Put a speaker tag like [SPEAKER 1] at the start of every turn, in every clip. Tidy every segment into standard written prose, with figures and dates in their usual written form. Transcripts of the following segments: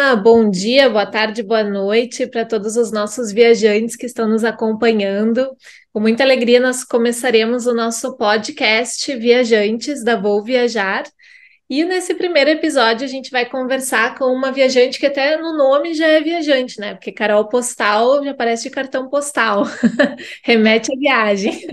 [SPEAKER 1] Olá, bom dia, boa tarde, boa noite para todos os nossos viajantes que estão nos acompanhando. Com muita alegria, nós começaremos o nosso podcast Viajantes da Vou Viajar. E nesse primeiro episódio, a gente vai conversar com uma viajante que até no nome já é viajante, né? Porque Carol Postal já parece de cartão postal, remete à viagem.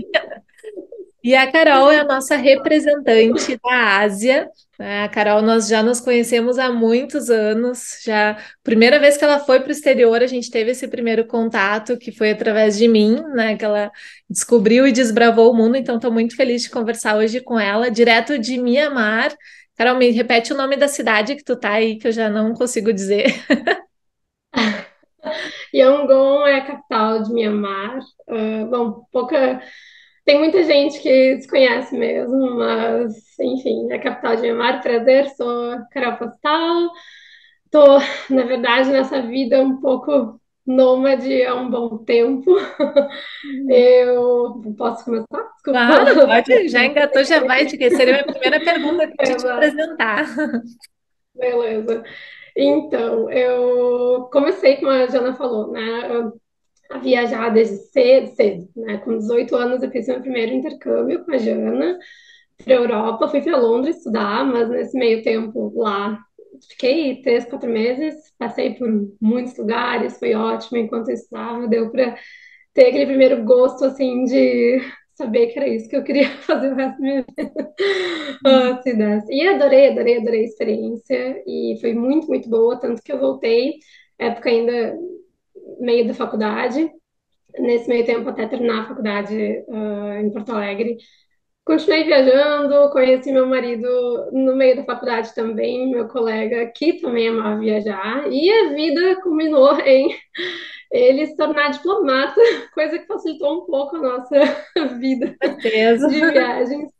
[SPEAKER 1] E a Carol é a nossa representante da Ásia, né? A Carol, nós já nos conhecemos há muitos anos. Já, primeira vez que ela foi para o exterior, a gente teve esse primeiro contato, que foi através de mim, né? Que ela descobriu e desbravou o mundo. Então, estou muito feliz de conversar hoje com ela, direto de Mianmar. Carol, me repete o nome da cidade que tu tá aí, que eu já não consigo dizer.
[SPEAKER 2] Yangon é a capital de Mianmar. Bom, tem muita gente que desconhece mesmo, mas enfim, é a capital de Mianmar. Prazer, sou Carol Postal. Tô, na verdade, nessa vida um pouco nômade há um bom tempo. Eu posso começar? Desculpa.
[SPEAKER 1] Claro, pode, já engatou, já vai. Seria a minha primeira pergunta de te
[SPEAKER 2] Exato,
[SPEAKER 1] apresentar.
[SPEAKER 2] beleza. Então, eu comecei, como a Jana falou, né? A viajar desde cedo, cedo, né? Com 18 anos eu fiz meu primeiro intercâmbio com a Jana para a Europa, fui para Londres estudar, mas nesse meio tempo lá fiquei 3, 4 meses, passei por muitos lugares, foi ótimo enquanto eu estudava, deu para ter aquele primeiro gosto assim de saber que era isso que eu queria fazer o resto da minha vida. Se desse. E adorei, adorei, adorei a experiência e foi muito, muito boa, tanto que eu voltei, época ainda meio da faculdade, nesse meio tempo até terminar a faculdade em Porto Alegre. Continuei viajando, conheci meu marido no meio da faculdade também, meu colega que também amava viajar, e a vida culminou em ele se tornar diplomata, coisa que facilitou um pouco a nossa vida
[SPEAKER 1] Certeza.
[SPEAKER 2] de viagens.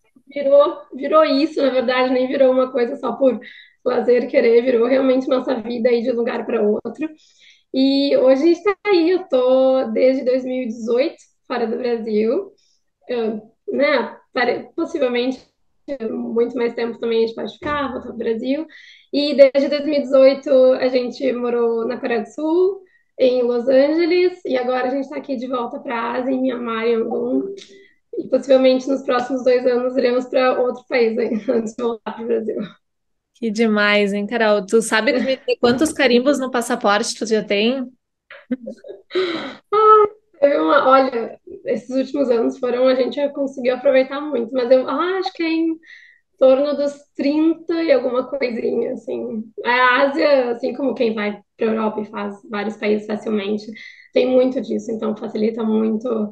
[SPEAKER 2] Virou isso, na verdade, nem virou uma coisa só por lazer querer, virou realmente nossa vida aí de um lugar para outro. E hoje a gente está aí, eu tô desde 2018 fora do Brasil, né? Possivelmente muito mais tempo também a gente pode ficar, voltar para o Brasil. E desde 2018 a gente morou na Coreia do Sul, em Los Angeles, e agora a gente está aqui de volta para a Ásia, em Myanmar, em Yangon. E possivelmente nos próximos 2 anos iremos para outro país aí, antes de voltar para o Brasil.
[SPEAKER 1] Que demais, hein, Carol? Tu sabe me dizer quantos carimbos no passaporte tu já tem?
[SPEAKER 2] Olha, esses últimos anos foram, a gente conseguiu aproveitar muito, mas eu acho que é em torno dos 30 e alguma coisinha, assim. A Ásia, assim como quem vai para a Europa e faz vários países facilmente, tem muito disso, então facilita muito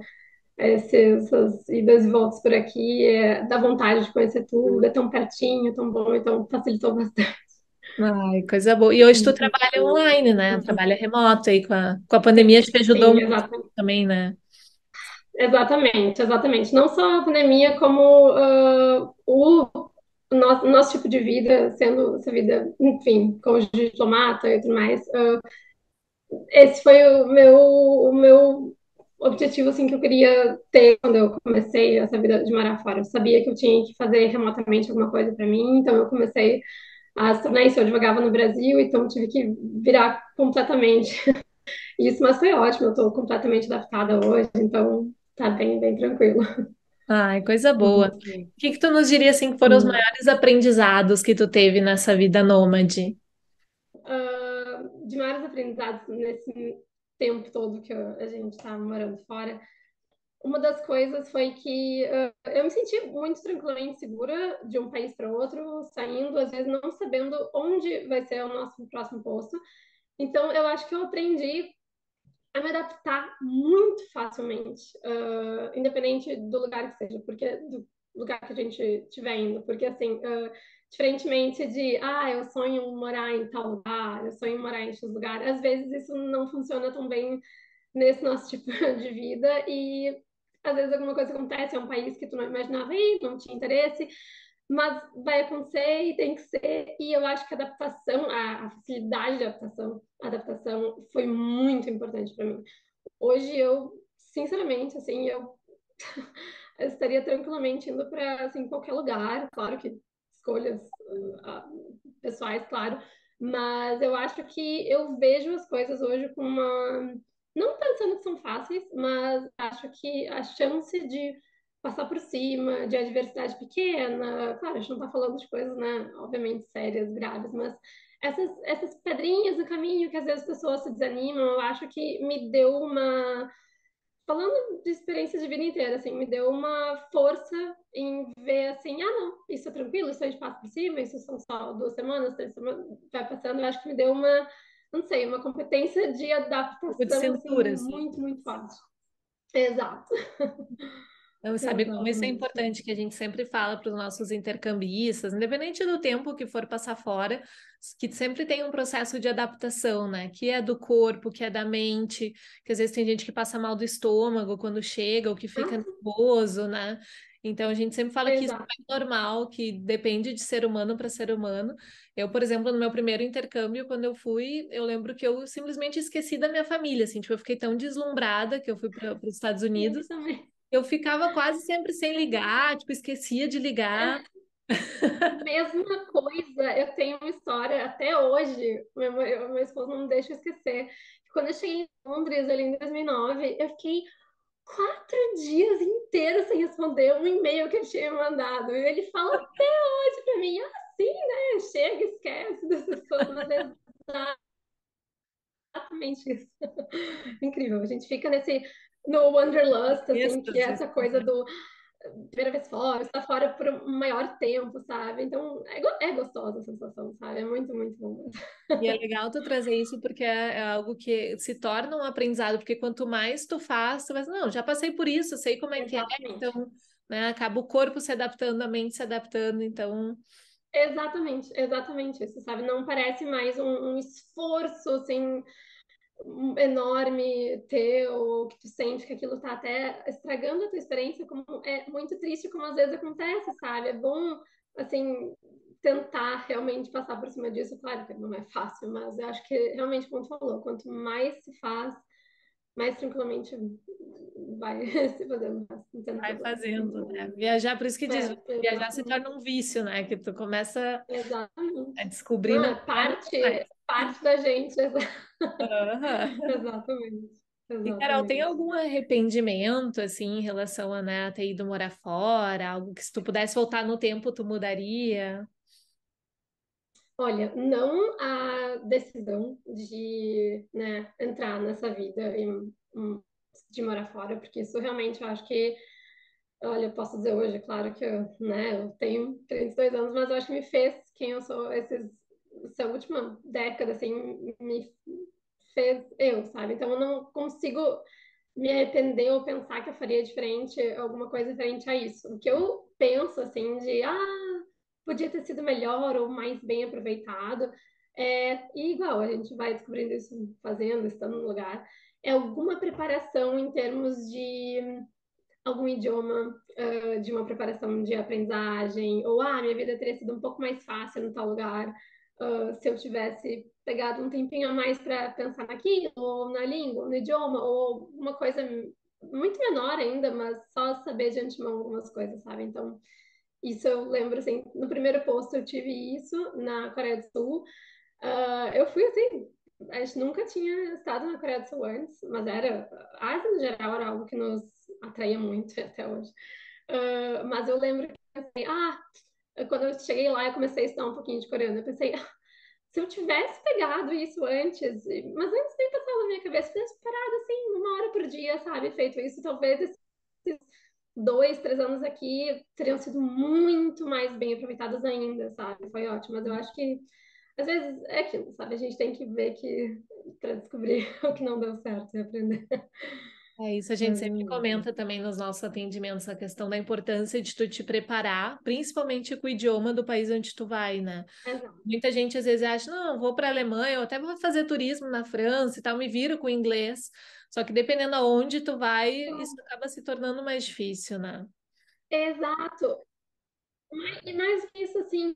[SPEAKER 2] essas idas e voltas por aqui, dá vontade de conhecer tudo, é tão pertinho, tão bom, então facilitou bastante.
[SPEAKER 1] Ai, coisa boa. E hoje tu trabalha online, né? Trabalha remoto aí com a pandemia, acho que ajudou
[SPEAKER 2] Sim,
[SPEAKER 1] muito também, né?
[SPEAKER 2] exatamente, exatamente. Não só a pandemia, como o nosso tipo de vida, sendo essa vida, enfim, como diplomata e tudo mais. Esse foi o meu objetivo, assim, que eu queria ter quando eu comecei essa vida de morar fora. Eu sabia que eu tinha que fazer remotamente alguma coisa para mim, então eu comecei a se tornar isso. Eu advogava no Brasil, então tive que virar completamente isso, mas foi ótimo. Eu estou completamente adaptada hoje, então tá bem, bem tranquilo.
[SPEAKER 1] Ai, coisa boa. O
[SPEAKER 2] Uhum.
[SPEAKER 1] que que tu nos diria assim que foram os maiores aprendizados que tu teve nessa vida nômade?
[SPEAKER 2] De maiores aprendizados nesse tempo todo que a gente está morando fora, uma das coisas foi que eu me senti muito tranquilamente segura de um país para outro, saindo, às vezes não sabendo onde vai ser o nosso próximo posto. Então, eu acho que eu aprendi a me adaptar muito facilmente, independente do lugar que seja, porque do lugar que a gente estiver indo, porque assim, diferentemente de, eu sonho morar em tal lugar, eu sonho morar em X lugar, às vezes isso não funciona tão bem nesse nosso tipo de vida e às vezes alguma coisa acontece, é um país que tu não imaginava ir, não tinha interesse, mas vai acontecer e tem que ser. E eu acho que a adaptação, a facilidade de adaptação foi muito importante para mim. Hoje eu, sinceramente, assim, eu estaria tranquilamente indo para assim qualquer lugar, claro que escolhas pessoais, claro, Mas eu acho que eu vejo as coisas hoje com uma. Não pensando que são fáceis, mas acho que a chance de passar por cima, de adversidade pequena, claro, a gente não tá falando de coisas, né, obviamente sérias, graves, mas essas pedrinhas no caminho que às vezes as pessoas se desanimam, eu acho que me deu uma falando de experiência de vida inteira, assim, me deu uma força em ver assim, ah, não, isso é tranquilo, isso a gente passa por cima, isso são só 2 semanas, 3 semanas, vai passando. Eu acho que me deu uma, não sei, uma competência de
[SPEAKER 1] Um pouco de
[SPEAKER 2] adaptação, assim,
[SPEAKER 1] cintura, assim.
[SPEAKER 2] muito, muito forte. Exato,
[SPEAKER 1] Então, sabe como isso é
[SPEAKER 2] exatamente.
[SPEAKER 1] importante que a gente sempre fala para os nossos intercambistas, independente do tempo que for passar fora, que sempre tem um processo de adaptação, né? Que é do corpo, que é da mente, que às vezes tem gente que passa mal do estômago quando chega, ou que fica
[SPEAKER 2] Ah,
[SPEAKER 1] nervoso, né? Então a gente sempre fala que isso
[SPEAKER 2] exato.
[SPEAKER 1] é normal, que depende de ser humano para ser humano. Eu, por exemplo, no meu primeiro intercâmbio, quando eu fui, eu lembro que eu simplesmente esqueci da minha família, assim, tipo, eu fiquei tão deslumbrada que eu fui para os Estados
[SPEAKER 2] Eu
[SPEAKER 1] Unidos
[SPEAKER 2] também.
[SPEAKER 1] eu ficava quase sempre sem ligar, tipo, esquecia de ligar.
[SPEAKER 2] Mesma coisa, eu tenho uma história até hoje, meu esposo não deixa eu esquecer. Quando eu cheguei em Londres, ali em 2009, eu fiquei 4 dias inteiros sem responder um e-mail que ele tinha me mandado. E ele fala até hoje pra mim, assim, né? Chega, esquece dessas pessoas, mas é exatamente isso. Incrível. A gente fica no Wanderlust, assim, que é
[SPEAKER 1] Textos,
[SPEAKER 2] essa
[SPEAKER 1] assim,
[SPEAKER 2] coisa
[SPEAKER 1] né?
[SPEAKER 2] do primeira vez fora, estar fora por um maior tempo, sabe? Então, é gostosa a sensação, sabe? É muito, muito bom.
[SPEAKER 1] E é legal tu trazer isso porque é algo que se torna um aprendizado, porque quanto mais tu faz, tu vai, não, já passei por isso, sei como é que é, então,
[SPEAKER 2] Exatamente.
[SPEAKER 1] né, acaba o corpo se adaptando, a mente se adaptando, então,
[SPEAKER 2] Exatamente, exatamente isso, sabe? Não parece mais um esforço, assim, enorme teu, que tu sente que aquilo tá até estragando a tua experiência, como é muito triste como às vezes acontece, sabe? É bom, assim, tentar realmente passar por cima disso. Claro que não é fácil, mas eu acho que realmente, como tu falou, quanto mais se faz, mais tranquilamente vai se fazendo, não tem
[SPEAKER 1] vai
[SPEAKER 2] problema. Muito
[SPEAKER 1] fazendo, né?
[SPEAKER 2] bom.
[SPEAKER 1] Viajar, por isso que diz, viajar se
[SPEAKER 2] Exatamente.
[SPEAKER 1] torna um vício, né? Que tu começa a
[SPEAKER 2] Exatamente.
[SPEAKER 1] descobrir
[SPEAKER 2] Não,
[SPEAKER 1] não
[SPEAKER 2] é
[SPEAKER 1] quer mais.
[SPEAKER 2] parte da gente.
[SPEAKER 1] Aham.
[SPEAKER 2] Exatamente.
[SPEAKER 1] E, Carol, tem
[SPEAKER 2] Exatamente.
[SPEAKER 1] algum arrependimento, assim, em relação a, né, ter ido morar fora? Algo que se tu pudesse voltar no tempo, tu mudaria?
[SPEAKER 2] Olha, não a decisão de, né, entrar nessa vida de morar fora, porque isso realmente eu acho que, olha, eu posso dizer hoje, claro que eu, né, eu tenho 32 anos, mas eu acho que me fez quem eu sou essa última década, assim, me fez eu, sabe? Então eu não consigo me arrepender ou pensar que eu faria diferente, alguma coisa diferente a isso. O que eu penso, assim, de, podia ter sido melhor ou mais bem aproveitado, e igual, a gente vai descobrindo isso fazendo, estando no lugar, é alguma preparação em termos de algum idioma, de uma preparação de aprendizagem, ou minha vida teria sido um pouco mais fácil no tal lugar, se eu tivesse pegado um tempinho a mais para pensar naquilo, ou na língua, no idioma, ou uma coisa muito menor ainda, mas só saber de antemão algumas coisas, sabe? Então, isso eu lembro, assim, no primeiro posto eu tive isso na Coreia do Sul. Eu fui assim, a gente nunca tinha estado na Coreia do Sul antes, mas a Ásia no geral era algo que nos atraía muito até hoje. Mas eu lembro que eu pensei, quando eu cheguei lá, eu comecei a estudar um pouquinho de coreano. Eu pensei, se eu tivesse pegado isso antes, mas antes nem passava na minha cabeça, se eu tivesse parado assim, 1 hora por dia, sabe, feito isso, talvez esses 2, 3 anos aqui teriam sido muito mais bem aproveitados ainda, sabe? Foi ótimo, mas eu acho que às vezes é aquilo, sabe? A gente tem que ver que para descobrir o que não deu certo e aprender.
[SPEAKER 1] É isso, a gente
[SPEAKER 2] Mas é
[SPEAKER 1] sempre
[SPEAKER 2] isso.
[SPEAKER 1] comenta também nos nossos atendimentos a questão da importância de tu te preparar, principalmente com o idioma do país onde tu vai, né?
[SPEAKER 2] Exato.
[SPEAKER 1] Muita gente às vezes acha, não, vou para a Alemanha, ou até vou fazer turismo na França e tal, me viro com o inglês. Só que dependendo aonde tu vai, isso acaba se tornando mais difícil, né?
[SPEAKER 2] Exato. E mais que isso, assim,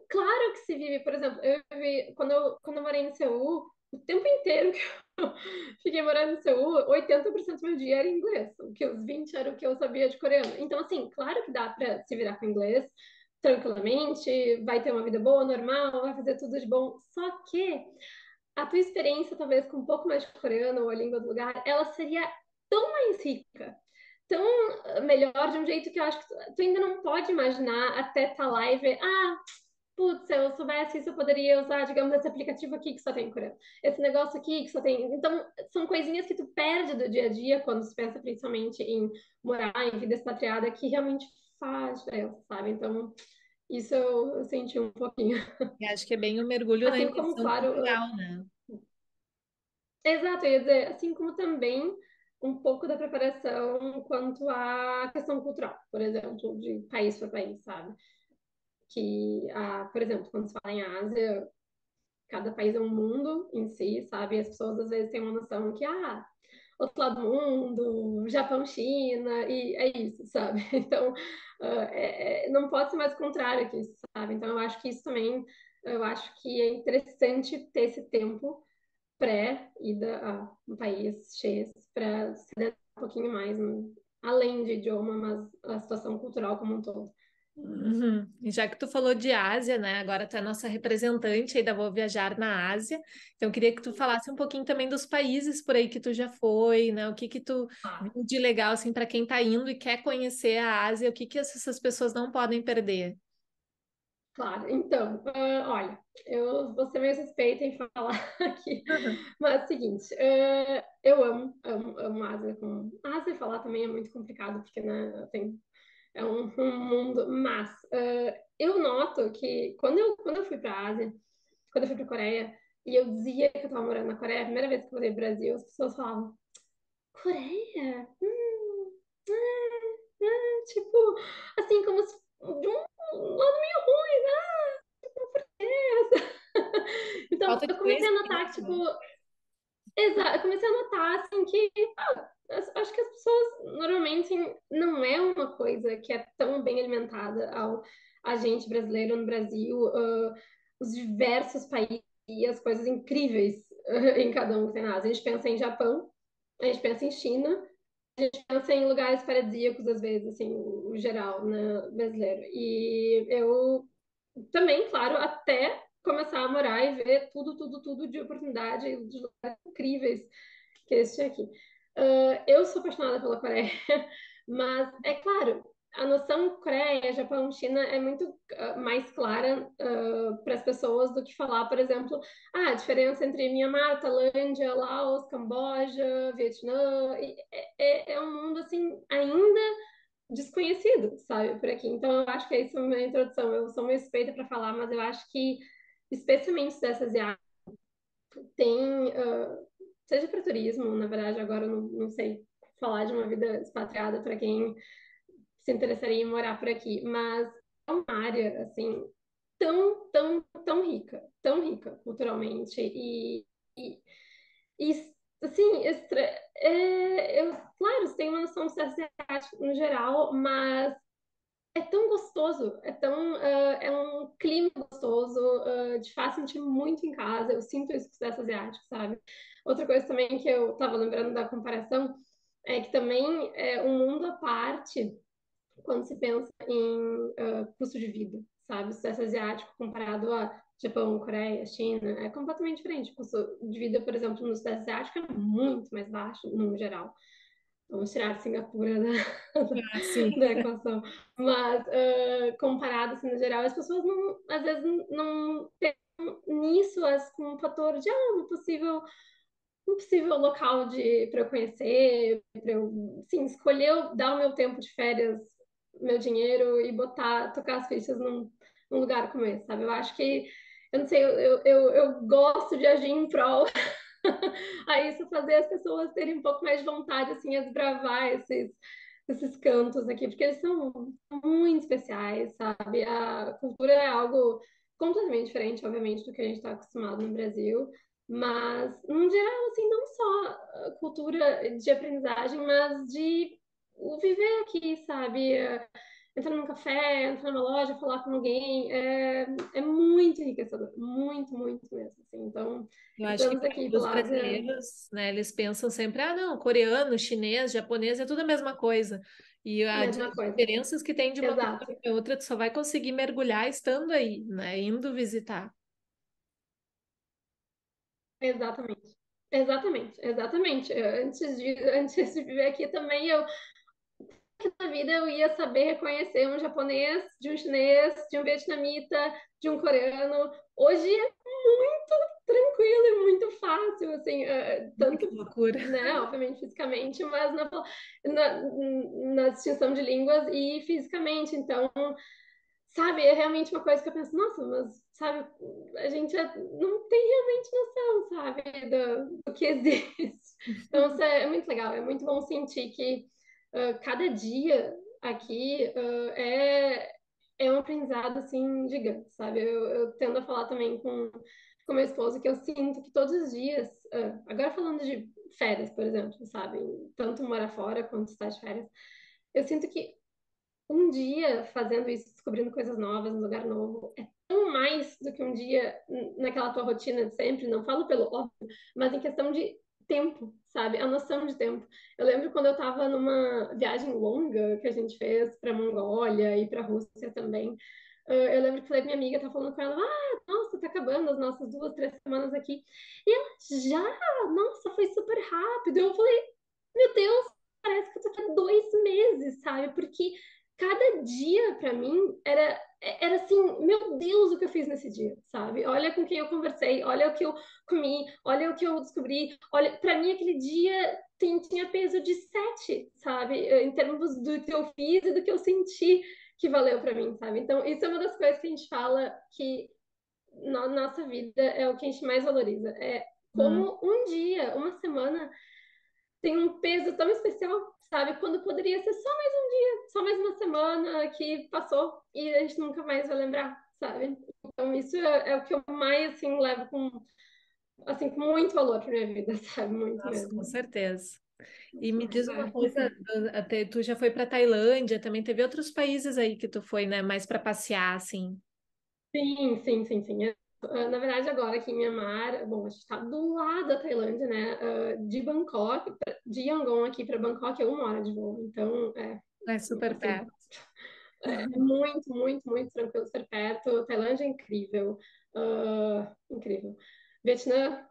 [SPEAKER 2] claro que se vive, por exemplo, eu vivi, quando eu morei em Seul, o tempo inteiro que eu fiquei morando em Seul, 80% do meu dia era inglês, o que os 20 era o que eu sabia de coreano. Então, assim, claro que dá para se virar com inglês, tranquilamente, vai ter uma vida boa, normal, vai fazer tudo de bom. Só que a tua experiência, talvez com um pouco mais de coreano ou a língua do lugar, ela seria tão mais rica, tão melhor, de um jeito que eu acho que tu ainda não pode imaginar até estar lá e ver, putz, se eu soubesse isso, eu poderia usar, digamos, esse aplicativo aqui que só tem em coreano, esse negócio aqui que só tem. Então, são coisinhas que tu perde do dia a dia quando se pensa principalmente em morar em vida expatriada, que realmente faz diferença, sabe? Então, isso eu senti um pouquinho.
[SPEAKER 1] E acho que é bem o mergulho na
[SPEAKER 2] Assim como,
[SPEAKER 1] imersão
[SPEAKER 2] claro,
[SPEAKER 1] cultural, né?
[SPEAKER 2] exato, eu ia dizer, assim como também um pouco da preparação quanto à questão cultural, por exemplo, de país para país, sabe? Que, por exemplo, quando se fala em Ásia, cada país é um mundo em si, sabe? E as pessoas às vezes têm uma noção que, outro lado do mundo, Japão, China, e é isso, sabe? Então, não pode ser mais contrário que isso, sabe? Então, eu acho que isso também, eu acho que é interessante ter esse tempo pré-ida a um país X para se adentrar um pouquinho mais, além de idioma, mas a situação cultural como um todo.
[SPEAKER 1] Uhum. E já que tu falou de Ásia, né? Agora tu é nossa representante aí da Vou Viajar na Ásia. Então, eu queria que tu falasse um pouquinho também dos países por aí que tu já foi, né? O que que tu
[SPEAKER 2] Ah,
[SPEAKER 1] viu de legal, assim, para quem tá indo e quer conhecer a Ásia, o que que essas pessoas não podem perder?
[SPEAKER 2] claro. Então, olha, eu vou ser meio suspeita em falar aqui, mas é o seguinte, eu amo a Ásia. A Ásia falar também é muito complicado, porque, né, é um mundo, mas eu noto que quando eu fui para a Ásia, quando eu fui para a Coreia, e eu dizia que eu estava morando na Coreia, a primeira vez que eu voltei pro Brasil, as pessoas falavam, Coreia? Tipo, assim, como se, de um lado meio ruim, né? Então,
[SPEAKER 1] Falta de
[SPEAKER 2] eu comecei a
[SPEAKER 1] conhecimento,
[SPEAKER 2] notar que, tipo,
[SPEAKER 1] né?
[SPEAKER 2] eu comecei a notar, assim, que acho que as pessoas normalmente não é uma coisa que é tão bem alimentada ao a gente brasileiro no Brasil, os diversos países e as coisas incríveis em cada um que tem na Ásia. A gente pensa em Japão, a gente pensa em China, pensa em lugares paradisíacos, às vezes, assim, o geral, né, brasileiro. E eu também, claro, até começar a morar e ver tudo de oportunidade, de lugares incríveis que existe aqui. Eu sou apaixonada pela Coreia, mas é claro, a noção Coreia, Japão, China é muito mais clara para as pessoas do que falar, por exemplo, a diferença entre Myanmar, Tailândia, Laos, Camboja, Vietnã. É um mundo assim ainda desconhecido, sabe, por aqui. Então, eu acho que é isso a minha introdução. Eu sou meio suspeita para falar, mas eu acho que, especialmente dessas áreas, tem, seja para turismo, na verdade, agora eu não sei falar de uma vida expatriada para quem se interessaria em morar por aqui, mas é uma área, assim, tão rica culturalmente e, e assim, claro, você tem uma noção de sociedade no geral, mas é tão gostoso, é um clima gostoso, de fácil sentir muito em casa. Eu sinto isso com o Sudeste Asiático, sabe? Outra coisa também que eu tava lembrando da comparação é que também é um mundo à parte quando se pensa em custo de vida, sabe? O Sudeste Asiático comparado a Japão, Coreia, China, é completamente diferente. O custo de vida, por exemplo, no Sudeste Asiático é muito mais baixo, no geral. Vamos tirar Singapura
[SPEAKER 1] Ah, sim.
[SPEAKER 2] da equação. Mas, comparado assim, no geral, as pessoas não, às vezes não pensam nisso como um fator de um possível local para eu conhecer, para eu, sim, escolher dar o meu tempo de férias, meu dinheiro e tocar as fichas num lugar como esse, sabe? Eu acho que, eu não sei, eu gosto de agir em prol a isso, fazer as pessoas terem um pouco mais de vontade, assim, a desbravar esses cantos aqui, porque eles são muito especiais, sabe? A cultura é algo completamente diferente, obviamente, do que a gente está acostumado no Brasil, mas, no geral, assim, não só a cultura de aprendizagem, mas de o viver aqui, sabe? Entrar num café, entrar numa loja, falar com alguém, é muito enriquecedor, muito mesmo, assim. Então,
[SPEAKER 1] Eu acho que
[SPEAKER 2] estamos aqui
[SPEAKER 1] para os
[SPEAKER 2] pela Ásia.
[SPEAKER 1] brasileiros, né, eles pensam sempre, ah, não, coreano, chinês, japonês, é tudo a mesma coisa. E
[SPEAKER 2] A
[SPEAKER 1] as
[SPEAKER 2] mesma coisa.
[SPEAKER 1] diferenças que tem de uma cultura
[SPEAKER 2] Exato.
[SPEAKER 1] para outra, tu só vai conseguir mergulhar estando aí, né? Indo visitar.
[SPEAKER 2] Exatamente. Exatamente, exatamente. Antes de viver aqui também, eu que na vida eu ia saber reconhecer um japonês, de um chinês, de um vietnamita, de um coreano. Hoje é muito tranquilo e muito fácil, assim,
[SPEAKER 1] Que
[SPEAKER 2] tanto,
[SPEAKER 1] loucura.
[SPEAKER 2] né, obviamente fisicamente, mas na distinção de línguas e fisicamente. Então, sabe, é realmente uma coisa que eu penso, nossa, mas, sabe, a gente não tem realmente noção, sabe, do que existe. Então, isso é muito legal, é muito bom sentir que cada dia aqui é um aprendizado, assim, gigante, sabe? Eu tendo a falar também com meu esposo que eu sinto que todos os dias, agora falando de férias, por exemplo, sabe? Tanto morar fora quanto estar de férias, eu sinto que um dia fazendo isso, descobrindo coisas novas, um lugar novo, é tão mais do que um dia naquela tua rotina de sempre. Não falo pelo óbvio, mas em questão de tempo, sabe? A noção de tempo. Eu lembro quando eu estava numa viagem longa que a gente fez para Mongólia e para Rússia também. Eu lembro que falei pra minha amiga, tá falando com ela, nossa, tá acabando as nossas 2, 3 semanas aqui. E ela, já? Nossa, foi super rápido. Eu falei, meu Deus, parece que eu tô aqui há 2 meses, sabe? Porque cada dia pra mim era assim, meu Deus, o que eu fiz nesse dia, sabe? Olha com quem eu conversei, olha o que eu comi, olha o que eu descobri, olha, para mim aquele dia tinha peso de 7, sabe? Em termos do que eu fiz e do que eu senti que valeu pra mim, sabe? Então, isso é uma das coisas que a gente fala que na nossa vida é o que a gente mais valoriza. É
[SPEAKER 1] Hum.
[SPEAKER 2] como um dia, uma semana tem um peso tão especial, sabe? Quando poderia ser só mais um dia, só mais uma semana que passou e a gente nunca mais vai lembrar, sabe? Então isso é o que eu mais assim levo assim com muito valor para minha vida, sabe? Muito
[SPEAKER 1] Nossa, com
[SPEAKER 2] mesmo.
[SPEAKER 1] certeza. E
[SPEAKER 2] Muito
[SPEAKER 1] me
[SPEAKER 2] mais,
[SPEAKER 1] diz uma
[SPEAKER 2] é.
[SPEAKER 1] coisa, até tu já foi para Tailândia, também teve outros países aí que tu foi, né, mais para passear, assim.
[SPEAKER 2] Sim, sim, sim, sim. Na verdade, agora aqui em Myanmar, bom, a gente está do lado da Tailândia, né? De Bangkok, de Yangon aqui para Bangkok é 1 hora de voo. Então,
[SPEAKER 1] É super
[SPEAKER 2] assim,
[SPEAKER 1] perto.
[SPEAKER 2] muito, muito, muito tranquilo, super perto. Tailândia é incrível, incrível. Vietnã,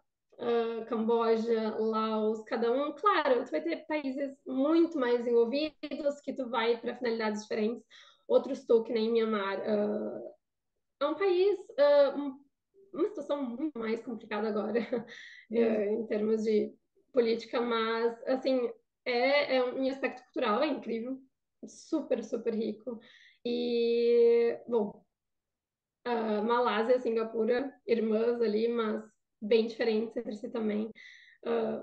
[SPEAKER 2] Camboja, Laos, cada um, claro, tu vai ter países muito mais envolvidos que tu vai para finalidades diferentes. Outros tu, que nem Myanmar, é um país, uma situação muito mais complicada agora,
[SPEAKER 1] Hum.
[SPEAKER 2] em termos de política, mas, assim, em aspecto cultural é incrível, super, super rico. E, bom, Malásia, Singapura, irmãs ali, mas bem diferentes entre si também.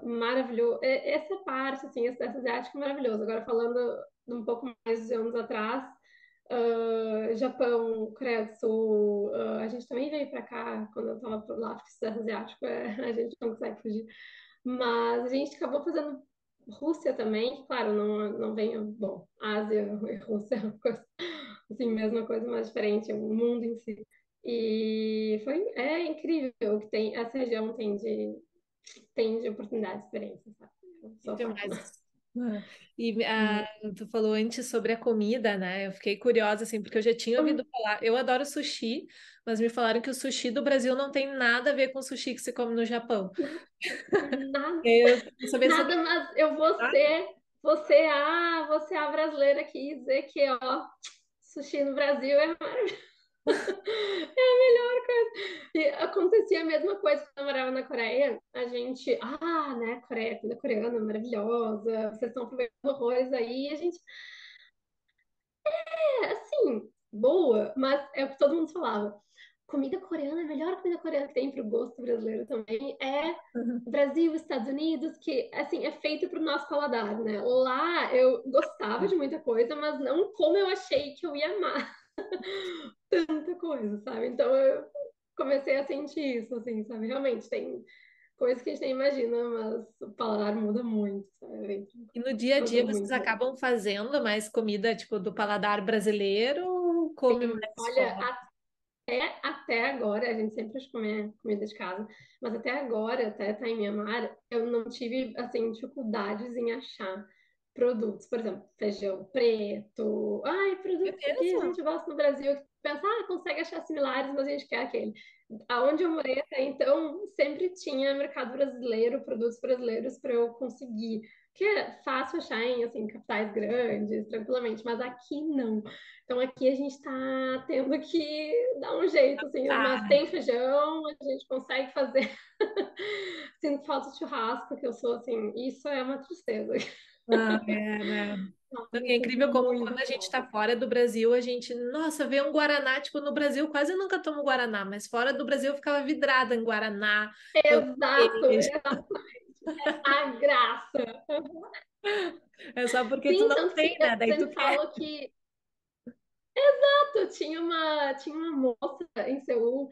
[SPEAKER 2] Maravilhoso. Essa parte, assim, esse Sudeste Asiático é maravilhoso. Agora, falando de um pouco mais de anos atrás, Japão, Coreia do Sul, a gente também veio para cá quando eu estava por lá, porque o Sudeste Asiático a gente não consegue fugir. Mas a gente acabou fazendo Rússia também, que, claro, não vem, bom, Ásia e Rússia é uma coisa, assim, mesma coisa, mas diferente, o mundo em si. E é incrível o que tem, essa região tem de oportunidades diferentes, sabe? Eu
[SPEAKER 1] E
[SPEAKER 2] sou apaixonada.
[SPEAKER 1] demais. Ah, E
[SPEAKER 2] Muito.
[SPEAKER 1] tu falou antes sobre a comida, né? Eu fiquei curiosa, assim, porque eu já tinha ouvido falar. Eu adoro sushi, mas me falaram que o sushi do Brasil não tem nada a ver com o sushi que se come no Japão.
[SPEAKER 2] Nada,
[SPEAKER 1] E aí eu queria saber se
[SPEAKER 2] nada, mas eu vou
[SPEAKER 1] ah,
[SPEAKER 2] ser, você é a brasileira aqui e dizer que, ó, sushi no Brasil é maravilhoso. É a melhor coisa. E acontecia a mesma coisa quando eu morava na Coreia. A gente, né, Coreia, comida coreana maravilhosa, vocês estão aproveitando horrores aí. A gente, assim, boa, mas é o que todo mundo falava. Comida coreana, a melhor comida coreana que tem pro gosto brasileiro também é Brasil, Estados Unidos, que, assim, é feito pro nosso paladar, né? Lá eu gostava de muita coisa, mas não como eu achei que eu ia amar tanta coisa, sabe? Então eu comecei a sentir isso, assim, sabe? Realmente tem coisas que a gente nem imagina, mas o paladar muda muito, sabe? É bem
[SPEAKER 1] e no dia a
[SPEAKER 2] Mas é
[SPEAKER 1] dia vocês
[SPEAKER 2] muito bom.
[SPEAKER 1] acabam fazendo mais comida, tipo, do paladar brasileiro ou come mais
[SPEAKER 2] Olha,
[SPEAKER 1] fora?
[SPEAKER 2] até agora, a gente sempre come comida de casa, mas até agora, até estar em Mianmar, eu não tive, assim, dificuldades em achar. produtos, por exemplo, feijão preto, ai,
[SPEAKER 1] É
[SPEAKER 2] produtos que a
[SPEAKER 1] mesmo?
[SPEAKER 2] gente gosta no Brasil, que pensa, consegue achar similares, mas a gente quer aquele. Aonde eu morei até então, sempre tinha mercado brasileiro, produtos brasileiros para eu conseguir. Que é fácil achar em assim, capitais grandes, tranquilamente, mas aqui não. Então aqui a gente está tendo que dar um jeito, assim, mas
[SPEAKER 1] Cara.
[SPEAKER 2] tem feijão, a gente consegue fazer. Sinto falta de churrasco, que eu sou assim, isso é uma tristeza.
[SPEAKER 1] Ah, é, né?
[SPEAKER 2] Nossa,
[SPEAKER 1] Não,
[SPEAKER 2] eu
[SPEAKER 1] é
[SPEAKER 2] sinto
[SPEAKER 1] incrível como quando
[SPEAKER 2] muito
[SPEAKER 1] a gente
[SPEAKER 2] falta.
[SPEAKER 1] tá fora do Brasil, a gente, nossa, vê um Guaraná, tipo, no Brasil quase nunca tomo Guaraná, mas fora do Brasil eu ficava vidrada em Guaraná, pão de
[SPEAKER 2] Exato,
[SPEAKER 1] queijo.
[SPEAKER 2] exatamente. A graça.
[SPEAKER 1] É só porque tu
[SPEAKER 2] Sim,
[SPEAKER 1] não
[SPEAKER 2] tanto que
[SPEAKER 1] tem,
[SPEAKER 2] eu
[SPEAKER 1] né? Daí tu
[SPEAKER 2] sempre
[SPEAKER 1] quer.
[SPEAKER 2] falo que tinha uma moça em Seul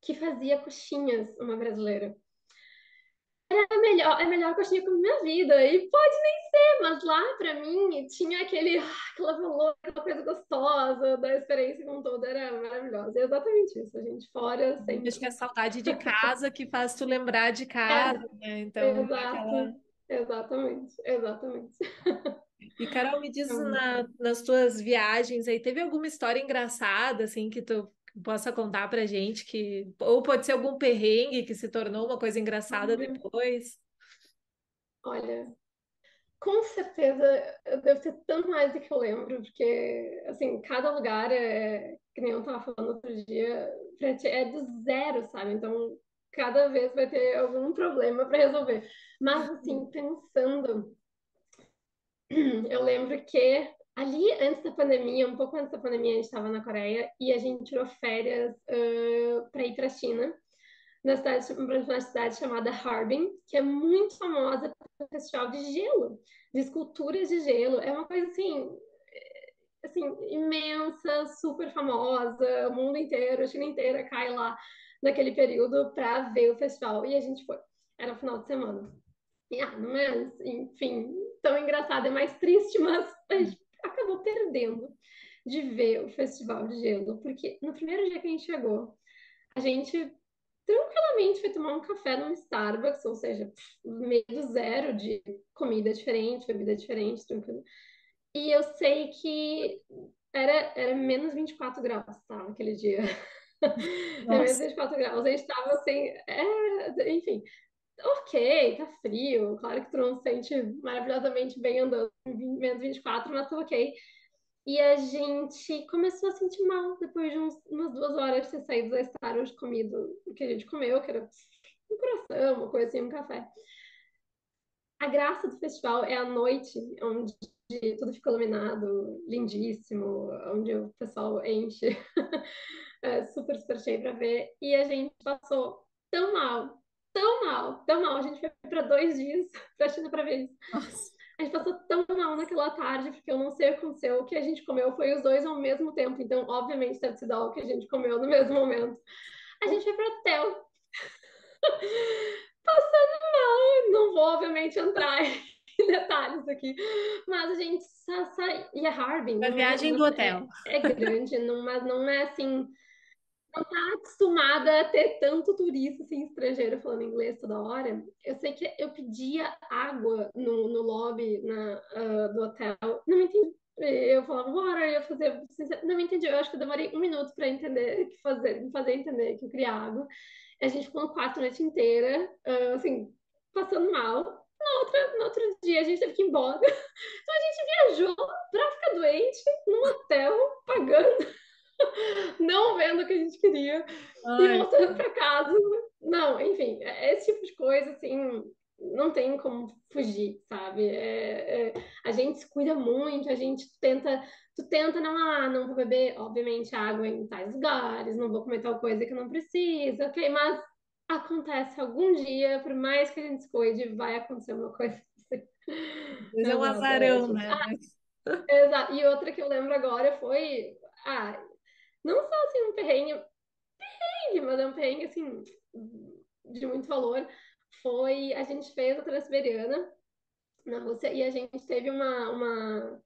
[SPEAKER 2] que fazia coxinhas, uma brasileira. É a melhor coxinha que eu comi na minha vida. E pode nem ser, mas lá pra mim tinha aquela valor, aquela coisa gostosa da experiência como toda, era maravilhosa. É exatamente isso, a gente fora
[SPEAKER 1] Acho que é
[SPEAKER 2] sempre.
[SPEAKER 1] a saudade de casa que faz tu lembrar de casa, né? Então, dá aquela.
[SPEAKER 2] Exato, exatamente, exatamente.
[SPEAKER 1] E Carol, me diz
[SPEAKER 2] Então,
[SPEAKER 1] nas tuas viagens aí, teve alguma história engraçada, assim, que tu possa contar pra gente, que, ou pode ser algum perrengue que se tornou uma coisa engraçada depois?
[SPEAKER 2] olha, com certeza deve ter tanto mais do que eu lembro, porque, assim, cada lugar que nem eu tava falando outro dia, é do zero, sabe? Então, cada vez vai ter algum problema para resolver. Mas, assim, pensando, eu lembro que ali antes da pandemia, um pouco antes da pandemia, a gente estava na Coreia e a gente tirou férias para ir para a China, na cidade chamada Harbin, que é muito famosa pelo festival de gelo, de esculturas de gelo. É uma coisa assim, imensa, super famosa, o mundo inteiro, a China inteira cai lá naquele período para ver o festival. E a gente foi. Era um final de semana. E, não é, enfim, tão engraçado, é mais triste, mas a gente acabou perdendo de ver o festival de gelo, porque no primeiro dia que a gente chegou, a gente tranquilamente foi tomar um café num Starbucks, ou seja, meio do zero de comida diferente, bebida diferente, tranquilo. E eu sei que era menos 24 graus, tá, naquele dia. Era menos
[SPEAKER 1] Nossa.
[SPEAKER 2] 24 graus. A gente tava assim, enfim, ok, tá frio. Claro que tu não se sente maravilhosamente bem andando em menos 24, mas tá ok. E a gente começou a sentir mal depois de umas 2 horas de ter saído da Starbucks, comido o que a gente comeu, que era um coração, uma coisa assim, um café. A graça do festival é a noite, onde tudo fica iluminado, lindíssimo, onde o pessoal enche, super, super cheio para ver. E a gente passou tão mal, tão mal, tão mal. A gente foi para 2 dias para a China para ver isso.
[SPEAKER 1] Nossa.
[SPEAKER 2] A gente passou tão mal naquela tarde, porque eu não sei o que aconteceu. O que a gente comeu foi os dois ao mesmo tempo. Então, obviamente, deve sido algo que a gente comeu no mesmo momento. A gente foi para hotel. Não vou, obviamente, entrar em detalhes aqui, mas a gente sai. E a Harbin
[SPEAKER 1] A
[SPEAKER 2] não é
[SPEAKER 1] viagem do
[SPEAKER 2] uma.
[SPEAKER 1] hotel.
[SPEAKER 2] É grande, não, mas não é assim. Não tá acostumada a ter tanto turista assim, estrangeiro falando inglês toda hora. Eu sei que eu pedia água no lobby do hotel. Não me entendi. Eu falava, bora, eu ia fazer. Não me entendi. Eu acho que eu demorei 1 minuto para entender, me fazer entender que eu queria água. A gente ficou no quarto a noite inteira, assim, passando mal. No outro dia a gente teve que ir embora. Então a gente viajou pra ficar doente num hotel, pagando, não vendo o que a gente queria e
[SPEAKER 1] Ai,
[SPEAKER 2] voltando pra casa. Não, enfim, esse tipo de coisa, assim, não tem como fugir, sabe? A gente se cuida muito, a gente tenta, tu tenta não vou beber, obviamente, água em tais lugares, não vou comer tal coisa que não precisa, ok? Mas acontece algum dia, por mais que a gente se cuide, vai acontecer uma coisa assim.
[SPEAKER 1] às vezes é um
[SPEAKER 2] Exato, é
[SPEAKER 1] azarão,
[SPEAKER 2] justo.
[SPEAKER 1] né? Mas...
[SPEAKER 2] Exato. E outra que eu lembro agora foi, não só assim um perrengue, mas é um perrengue assim de muito valor. Foi, a gente fez a Transiberiana na Rússia e a gente teve uma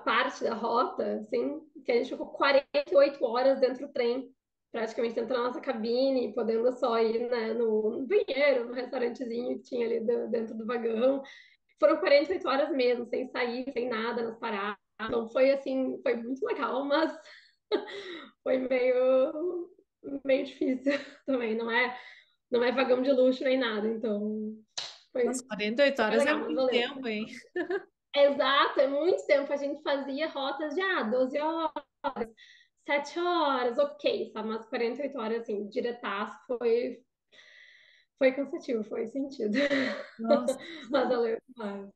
[SPEAKER 2] parte da rota, assim, que a gente ficou 48 horas dentro do trem, praticamente dentro da nossa cabine, podendo só ir, né, no banheiro, no restaurantezinho que tinha ali dentro do vagão. foram 48 horas mesmo, sem sair, sem nada nas paradas. Então foi assim, foi muito legal, mas foi meio difícil também. Não é vagão de luxo nem nada, então
[SPEAKER 1] Nossa,
[SPEAKER 2] foi,
[SPEAKER 1] 48
[SPEAKER 2] foi
[SPEAKER 1] horas é
[SPEAKER 2] legal, mas
[SPEAKER 1] muito
[SPEAKER 2] valeu.
[SPEAKER 1] tempo, hein?
[SPEAKER 2] Exato, é muito tempo. A gente fazia rotas de 12 horas, 7 horas, ok, sabe? Mas 48 horas, assim, diretaço, foi cansativo, foi sentido.
[SPEAKER 1] Nossa,
[SPEAKER 2] Mas valeu demais.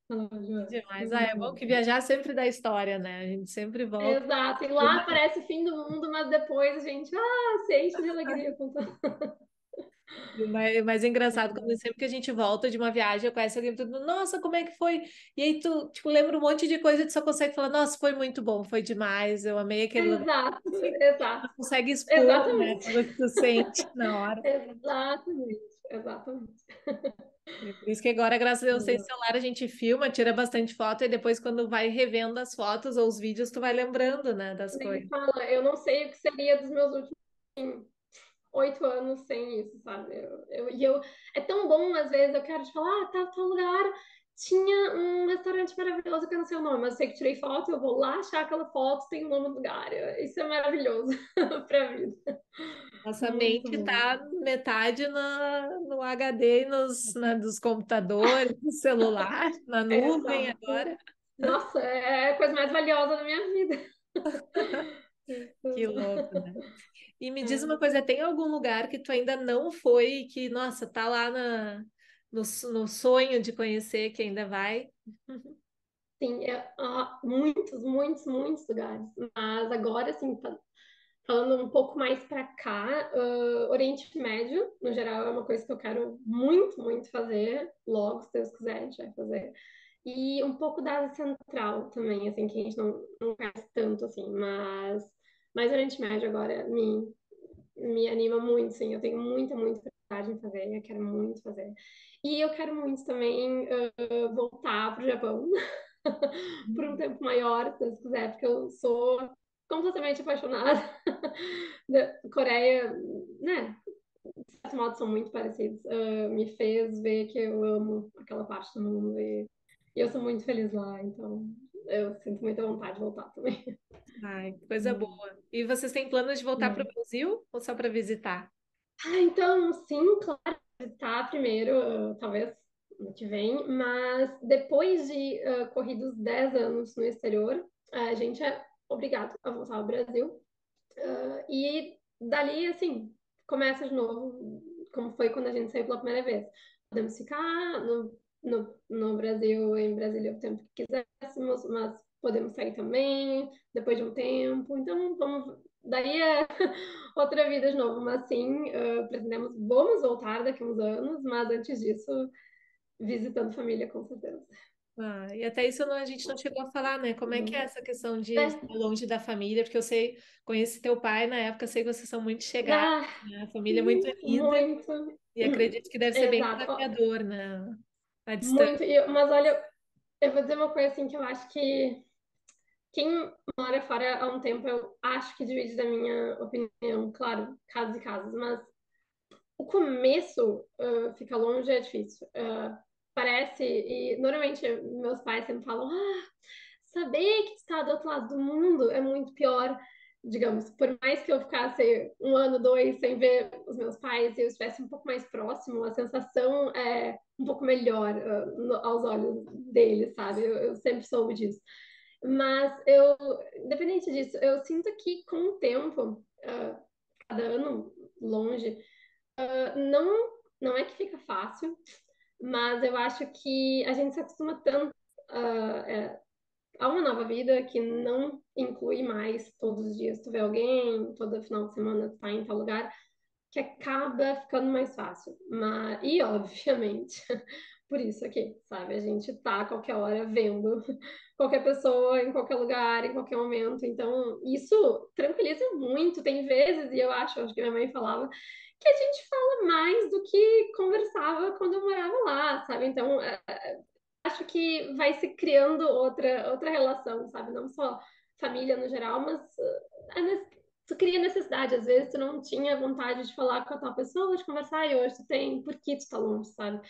[SPEAKER 2] Valeu
[SPEAKER 1] que
[SPEAKER 2] demais. Foi
[SPEAKER 1] demais. Ah, é
[SPEAKER 2] muito
[SPEAKER 1] bom
[SPEAKER 2] bom.
[SPEAKER 1] que viajar sempre dá história, né? A gente sempre volta.
[SPEAKER 2] Exato, e lá parece o fim do mundo, mas depois a gente, se enche de alegria.
[SPEAKER 1] E o mais engraçado, quando sempre que a gente volta de uma viagem, conhece alguém, todo mundo, nossa, como é que foi? E aí tu, tipo, lembra um monte de coisa e tu só consegue falar, nossa, foi muito bom, foi demais, eu amei aquele lugar.
[SPEAKER 2] Exato,
[SPEAKER 1] Enfim,
[SPEAKER 2] exato,
[SPEAKER 1] não consegue expor, né,
[SPEAKER 2] exatamente.
[SPEAKER 1] tudo que tu sente na hora.
[SPEAKER 2] Exatamente, exatamente.
[SPEAKER 1] E por isso que agora, graças a Deus, tem celular, a gente filma, tira bastante foto, e depois, quando vai revendo as fotos ou os vídeos, tu vai lembrando, né, das
[SPEAKER 2] Nem
[SPEAKER 1] coisas.
[SPEAKER 2] fala, eu não sei o que seria dos meus últimos 8 anos sem isso, sabe? É tão bom, às vezes, eu quero te falar, tal lugar tinha um restaurante maravilhoso que eu não sei o nome, mas eu sei que tirei foto, eu vou lá achar aquela foto, tem o nome do lugar. Isso é maravilhoso pra vida.
[SPEAKER 1] Nossa
[SPEAKER 2] Muito
[SPEAKER 1] mente
[SPEAKER 2] bom.
[SPEAKER 1] tá metade no HD, dos computadores, no celular, na nuvem agora.
[SPEAKER 2] Exato. Nossa, é a coisa mais valiosa da minha vida.
[SPEAKER 1] Que louco, né? E me diz uma
[SPEAKER 2] É.
[SPEAKER 1] coisa, tem algum lugar que tu ainda não foi e que, nossa, tá lá no sonho de conhecer que ainda vai?
[SPEAKER 2] Sim, muitos, muitos, muitos lugares. Mas agora, assim, falando um pouco mais para cá, Oriente Médio, no geral, é uma coisa que eu quero muito, muito fazer. Logo, se Deus quiser, a gente vai fazer. E um pouco da Ásia Central também, assim, que a gente não conhece tanto, assim. Mas Oriente Médio agora me anima muito, sim. Eu tenho muita, muita vontade em fazer. Eu quero muito fazer. E eu quero muito também voltar para o Japão por um tempo maior, se Deus quiser, porque eu sou completamente apaixonada. Da Coreia, né? De certo modo, são muito parecidos. Me fez ver que eu amo aquela parte do mundo e eu sou muito feliz lá, então eu sinto muita vontade de voltar também.
[SPEAKER 1] Ai, que coisa boa. E vocês têm planos de voltar para o Brasil ou só para visitar?
[SPEAKER 2] Então, sim, claro, visitar primeiro, talvez ano que vem, mas depois de corridos 10 anos no exterior, a gente é obrigado a voltar ao Brasil. E dali, assim, começa de novo, como foi quando a gente saiu pela primeira vez. Podemos ficar no Brasil, em Brasília, o tempo que quiséssemos, mas podemos sair também, depois de um tempo. Então, vamos. Daí é outra vida de novo, mas sim, vamos voltar daqui a uns anos, mas antes disso, visitando família, com certeza.
[SPEAKER 1] Ah, e até isso a gente não chegou a falar, né? Como é que é
[SPEAKER 2] Uhum.
[SPEAKER 1] essa questão de
[SPEAKER 2] É,
[SPEAKER 1] estar longe da família? Porque eu sei, conheci teu pai na época, sei que vocês são muito chegados,
[SPEAKER 2] ah,
[SPEAKER 1] né? A família é muito unida
[SPEAKER 2] muito.
[SPEAKER 1] e acredito que deve ser bem
[SPEAKER 2] Exato. Ó,
[SPEAKER 1] desafiador, né? A distância.
[SPEAKER 2] muito. Mas olha, eu vou dizer uma coisa assim que eu acho que quem mora fora há um tempo, eu acho que divide da minha opinião, claro, casos e casos, mas o começo, ficar longe é difícil. Parece, e normalmente meus pais sempre falam, saber que está do outro lado do mundo é muito pior. Digamos, por mais que eu ficasse um ano, dois sem ver os meus pais e eu estivesse um pouco mais próximo, a sensação é um pouco melhor, aos olhos deles, sabe? Eu sempre soube disso. Mas independente disso, eu sinto que com o tempo, cada ano longe, não, não é que fica fácil, mas eu acho que a gente se acostuma tanto a uma nova vida que não inclui mais todos os dias tu vê alguém, todo final de semana tu tá em tal lugar, que acaba ficando mais fácil. E, obviamente, por isso aqui, sabe? A gente tá a qualquer hora vendo qualquer pessoa, em qualquer lugar, em qualquer momento. Então, isso tranquiliza muito. Tem vezes, e eu acho que minha mãe falava, que a gente fala mais do que conversava quando eu morava lá, sabe? Então, acho que vai se criando outra relação, sabe? Não só família no geral, mas tu cria necessidade. Às vezes tu não tinha vontade de falar com a tua pessoa, de conversar, e hoje tu tem, porque tu tá longe, sabe?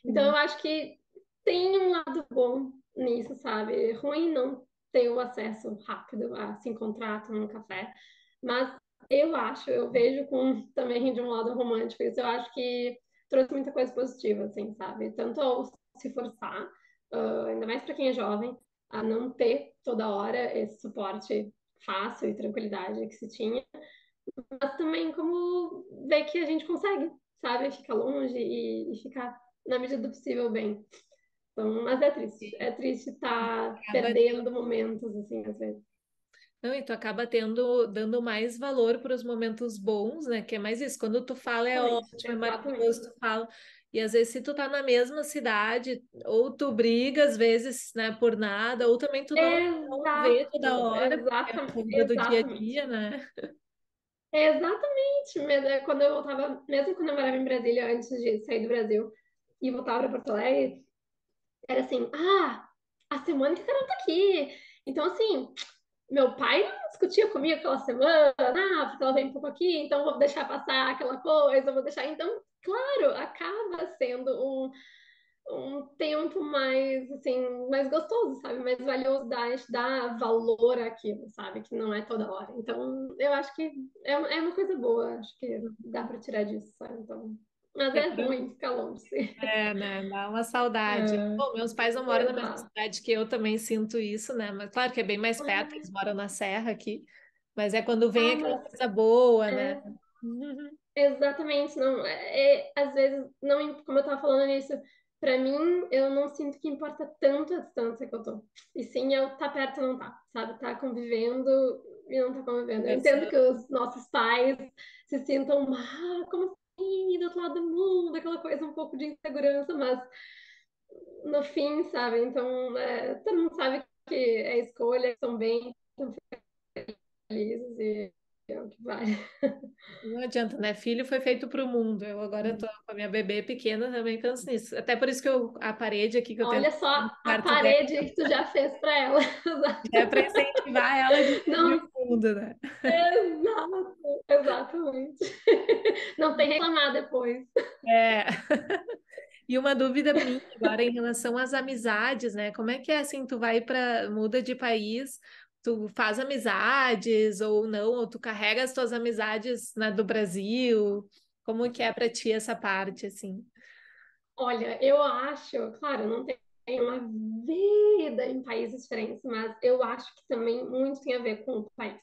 [SPEAKER 2] Então eu
[SPEAKER 1] Uhum.
[SPEAKER 2] acho que tem um lado bom nisso, sabe? Ruim não ter o acesso rápido a se encontrar, tomar um café. Mas eu vejo com também de um lado romântico isso, eu acho que trouxe muita coisa positiva, assim, sabe? Tanto ao se forçar, ainda mais para quem é jovem, a não ter toda hora esse suporte fácil e tranquilidade que se tinha, mas também como ver que a gente consegue, sabe? Ficar longe e ficar, na medida do possível, bem. Então, mas é triste.
[SPEAKER 1] E
[SPEAKER 2] É triste estar
[SPEAKER 1] acaba
[SPEAKER 2] perdendo momentos, assim, às vezes.
[SPEAKER 1] Não, e tu acaba tendo, dando mais valor para os momentos bons, né? Que é mais isso. Quando tu fala é
[SPEAKER 2] Exatamente,
[SPEAKER 1] ótimo, é
[SPEAKER 2] exatamente.
[SPEAKER 1] maravilhoso, tu fala. E às vezes, se tu tá na mesma cidade, ou tu briga, às vezes, né, por nada, ou também tu não vê toda
[SPEAKER 2] Exato,
[SPEAKER 1] hora, porque é a corrida do dia a
[SPEAKER 2] exatamente.
[SPEAKER 1] dia, né?
[SPEAKER 2] Exatamente. Quando eu voltava, mesmo quando eu morava em Brasília, antes de sair do Brasil e voltava para Porto Alegre, era assim, a semana que a Carol tá aqui. Então, assim, meu pai não discutia comigo aquela semana, porque ela vem um pouco aqui, então vou deixar passar aquela coisa, vou deixar. Então, claro, acaba sendo um tempo mais, assim, mais gostoso, sabe? Mais valioso, dá valor àquilo, sabe? Que não é toda hora. Então, eu acho que é uma coisa boa, acho que dá para tirar disso, sabe? Então, mas
[SPEAKER 1] Até
[SPEAKER 2] é ruim ficar longe, sim.
[SPEAKER 1] né? Dá uma saudade.
[SPEAKER 2] É,
[SPEAKER 1] Bom, meus pais não moram na mesma
[SPEAKER 2] exato.
[SPEAKER 1] cidade que eu, também sinto isso, né? Mas claro que é bem mais perto, eles moram na Serra aqui. Mas é quando vem aquela
[SPEAKER 2] Mas
[SPEAKER 1] coisa boa, né?
[SPEAKER 2] é, exatamente, não. Às vezes, não, como eu tava falando nisso, pra mim, eu não sinto que importa tanto a distância que eu tô. E sim, eu tá perto ou não tá, sabe? Tá convivendo e não tá convivendo. Eu entendo que
[SPEAKER 1] Conversando.
[SPEAKER 2] os nossos pais se sintam, como assim, do outro lado do mundo, aquela coisa um pouco de insegurança, mas no fim, sabe? Então, todo mundo sabe que é escolha, são bem felizes e é o que vale.
[SPEAKER 1] Não adianta, né? Filho foi feito para o mundo. Eu agora tô com a minha bebê pequena, também penso nisso. Até por isso que a parede aqui que eu tenho
[SPEAKER 2] Olha só
[SPEAKER 1] no
[SPEAKER 2] a
[SPEAKER 1] quarto dela
[SPEAKER 2] parede que tu já fez para ela.
[SPEAKER 1] já é para incentivar ela a descobrir
[SPEAKER 2] Não,
[SPEAKER 1] o mundo, né?
[SPEAKER 2] exato, exatamente. Não tem reclamar depois.
[SPEAKER 1] É. E uma dúvida minha agora em relação às amizades, né? Como é que é assim, tu vai para, muda de país, tu faz amizades ou não, ou tu carrega as tuas amizades na do Brasil? Como que é para ti essa parte assim?
[SPEAKER 2] Olha, eu acho, claro, não tem uma vida em países diferentes, mas eu acho que também muito tem a ver com o país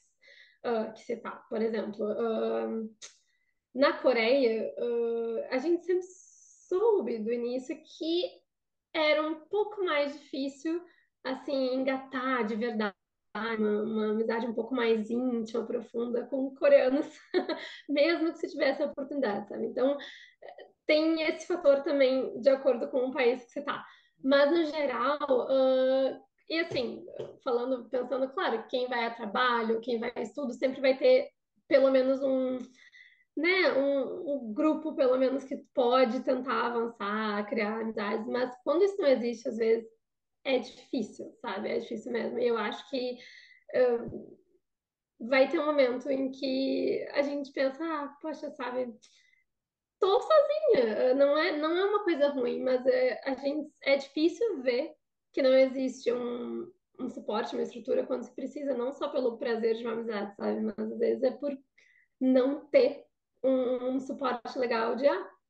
[SPEAKER 2] que você tá. Por exemplo, na Coreia, a gente sempre soube do início que era um pouco mais difícil, assim, engatar de verdade uma amizade um pouco mais íntima, profunda com coreanos, mesmo que se tivesse a oportunidade, sabe? Então, tem esse fator também de acordo com o país que você tá. Mas, no geral, e assim, pensando, claro, quem vai a trabalho, quem vai a estudo, sempre vai ter pelo menos um grupo, pelo menos, que pode tentar avançar, criar amizades, mas quando isso não existe, às vezes é difícil, sabe? É difícil mesmo. E eu acho que vai ter um momento em que a gente pensa, poxa, sabe, tô sozinha. Não é uma coisa ruim, mas a gente é difícil ver que não existe um suporte, uma estrutura quando se precisa, não só pelo prazer de uma amizade, sabe? Mas às vezes é por não ter um suporte legal de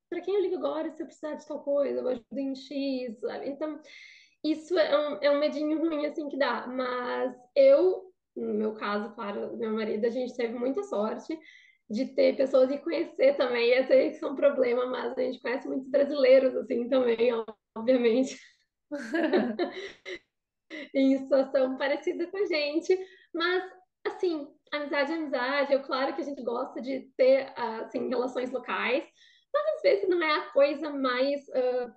[SPEAKER 2] para quem eu ligo agora se eu precisar de tal coisa, eu ajudo em X, sabe? Então, isso é um medinho ruim assim que dá, mas no meu caso, claro, meu marido, a gente teve muita sorte de ter pessoas e conhecer também, eu sei que isso é um problema, mas a gente conhece muitos brasileiros assim também, obviamente, em situação parecida com a gente, mas assim, amizade é amizade, é claro que a gente gosta de ter assim, relações locais, mas às vezes não é a coisa mais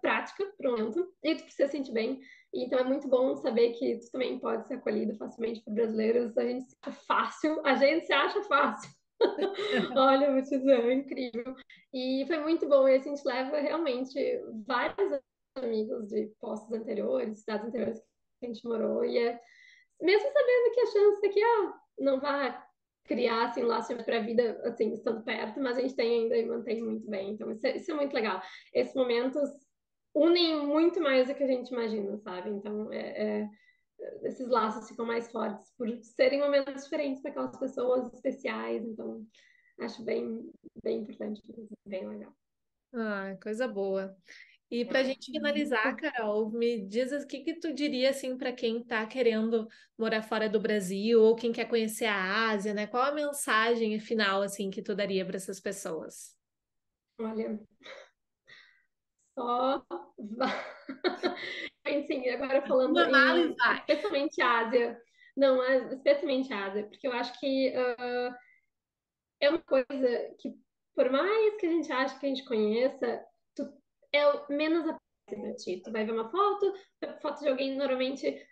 [SPEAKER 2] prática para o momento, e tu precisa se sentir bem. Então é muito bom saber que tu também pode ser acolhido facilmente por brasileiros. A gente se acha fácil. Olha, eu vou te dizer, é incrível. E foi muito bom. E a gente leva realmente vários amigos de postos anteriores, cidades anteriores que a gente morou. E mesmo sabendo que a chance é que não vai criar assim, laços para a vida, assim, estando perto, mas a gente tem ainda e mantém muito bem. Então, isso é muito legal. Esses momentos unem muito mais do que a gente imagina, sabe? Então, esses laços ficam mais fortes por serem momentos diferentes para aquelas pessoas especiais. Então, acho bem importante, mesmo, bem legal.
[SPEAKER 1] Ah, coisa boa. E para a gente finalizar, Carol, me diz o que que tu diria assim para quem está querendo morar fora do Brasil ou quem quer conhecer a Ásia, né? Qual a mensagem final assim que tu daria para essas pessoas?
[SPEAKER 2] Olha, só vá. Sim, agora falando
[SPEAKER 1] Uma mala e
[SPEAKER 2] em
[SPEAKER 1] vai.
[SPEAKER 2] especialmente Ásia. Não, especialmente Ásia, porque eu acho que é uma coisa que, por mais que a gente ache que a gente conheça, tu, é o menos aparece pra ti. Tu vai ver uma foto de alguém normalmente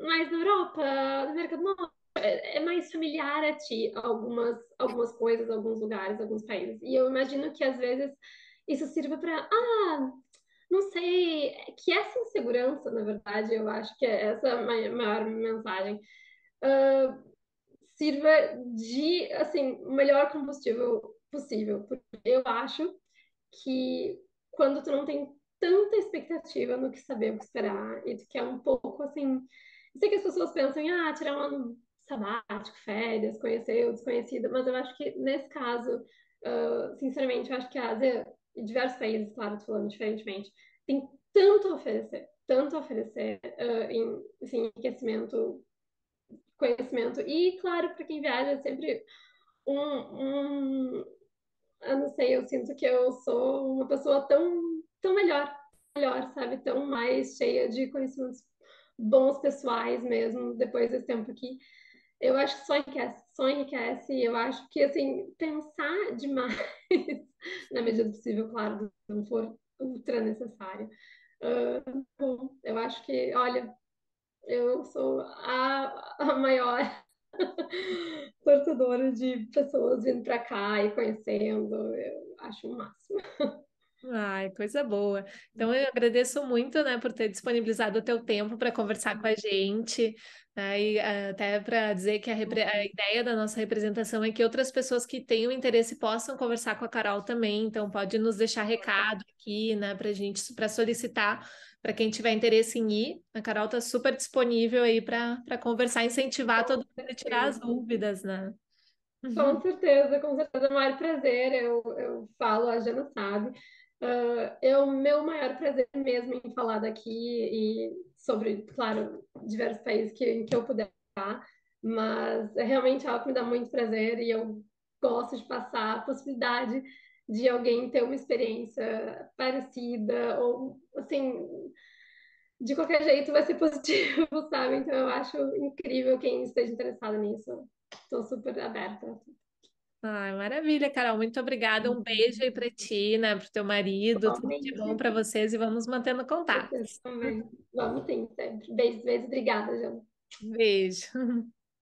[SPEAKER 2] mais na Europa, na América do Norte, é mais familiar a ti algumas coisas, alguns lugares, alguns países. E eu imagino que às vezes isso sirva para, não sei, que essa insegurança, na verdade, eu acho que é essa a maior mensagem, sirva de, assim, o melhor combustível possível. Porque eu acho que quando tu não tem tanta expectativa no que saber, o que esperar, e tu quer um pouco, assim... Eu sei que as pessoas pensam em, tirar um ano sabático, férias, conhecer o desconhecido, mas eu acho que nesse caso, sinceramente, eu acho que a Ásia, e diversos países, claro, tô falando diferentemente, tem tanto a oferecer em, assim, enriquecimento, conhecimento, e, claro, para quem viaja, é sempre um, eu não sei, eu sinto que eu sou uma pessoa tão melhor, sabe? Tão mais cheia de conhecimentos bons pessoais mesmo, depois desse tempo aqui. Eu acho que só enriquece, e eu acho que, assim, pensar demais, na medida do possível, claro, não for ultra necessário. Bom, eu acho que, olha, eu sou a maior torcedora de pessoas vindo pra cá e conhecendo. Eu acho o máximo.
[SPEAKER 1] Ai, coisa boa. Então, eu agradeço muito, né, por ter disponibilizado o teu tempo para conversar com a gente, né, e até para dizer que a ideia da nossa representação é que outras pessoas que tenham interesse possam conversar com a Carol também. Então, pode nos deixar recado aqui, né, para gente, para solicitar para quem tiver interesse em ir. A Carol está super disponível aí para conversar, incentivar todo
[SPEAKER 2] Com
[SPEAKER 1] mundo a tirar as
[SPEAKER 2] certeza.
[SPEAKER 1] dúvidas, né?
[SPEAKER 2] Com certeza, é o maior prazer. Eu falo, a Jana sabe. É o meu maior prazer mesmo em falar daqui e sobre, claro, diversos países em que eu puder falar, mas é realmente algo que me dá muito prazer e eu gosto de passar a possibilidade de alguém ter uma experiência parecida ou, assim, de qualquer jeito vai ser positivo, sabe? Então eu acho incrível quem esteja interessado nisso. Estou super aberta.
[SPEAKER 1] Ai, maravilha, Carol. Muito obrigada. Um beijo aí para ti, né, para o teu marido. Tudo de bom
[SPEAKER 2] Igualmente,
[SPEAKER 1] para vocês e vamos mantendo contato.
[SPEAKER 2] vocês também. Vamos sim, sempre. Beijo, beijo, obrigada, Jana.
[SPEAKER 1] Beijo.